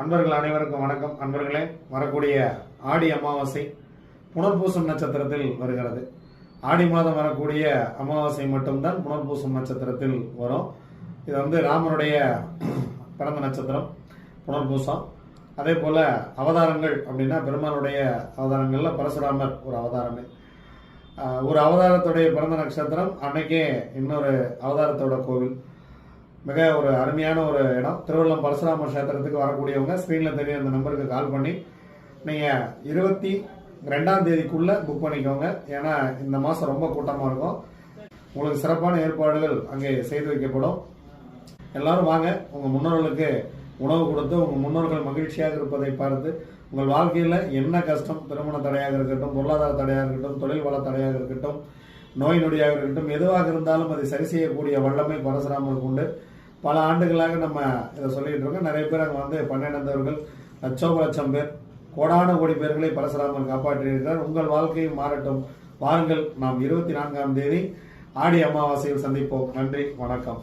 அன்பர்கள் அனைவருக்கும் வணக்கம். அன்பர்களே, வரக்கூடிய ஆடி அமாவாசை புனர்பூசம் நட்சத்திரத்தில் வருகிறது. ஆடி மாதம் வரக்கூடிய அமாவாசை மட்டும்தான் புனர்பூசம் நட்சத்திரத்தில் வரும். இது ராமனுடைய பிறந்த நட்சத்திரம் புனர்பூசம். அதே போல அவதாரங்கள் அப்படின்னா பெருமாளுடைய அவதாரங்கள்ல பரசுராமர் ஒரு அவதாரமே. ஒரு அவதாரத்துடைய பிறந்த நட்சத்திரம் அன்னைக்கே இன்னொரு அவதாரத்தோட கோவில். மிக ஒரு அருமையான ஒரு இடம். திருவள்ளம் பரசுராம கஷேத்திரத்துக்கு வரக்கூடியவங்க ஸ்க்ரீனில் தெரிய அந்த நம்பருக்கு கால் பண்ணி நீங்கள் 22ஆம் தேதிக்குள்ளே புக் பண்ணிக்கோங்க. ஏன்னா இந்த மாதம் ரொம்ப கூட்டமாக இருக்கும். உங்களுக்கு சிறப்பான ஏற்பாடுகள் அங்கே செய்து வைக்கப்படும். எல்லாரும் வாங்க. உங்கள் முன்னோர்களுக்கு உணவு கொடுத்து உங்கள் முன்னோர்கள் மகிழ்ச்சியாக இருப்பதை பார்த்து உங்கள் வாழ்க்கையில் என்ன கஷ்டம், திருமண தடையாக இருக்கட்டும், பொருளாதார தடையாக இருக்கட்டும், தொழில் வள தடையாக இருக்கட்டும், நோய் நொடியாக இருக்கட்டும், எதுவாக இருந்தாலும் அதை சரி செய்யக்கூடிய வல்லமை பரசுராமருக்கு உண்டு. பல ஆண்டுகளாக நம்ம இதை சொல்லிட்டு இருக்கோம். நிறைய பேர் அங்கே பன்னெண்டவர்கள் லட்சம் பேர், கோடான கோடி பேர்களை பரசுராமர் காப்பாற்றியிருக்கிறார். உங்கள் வாழ்க்கையும் மாறட்டும். வாருங்கள், நாம் 24ஆம் தேதி ஆடி அமாவாசையில் சந்திப்போம். நன்றி, வணக்கம்.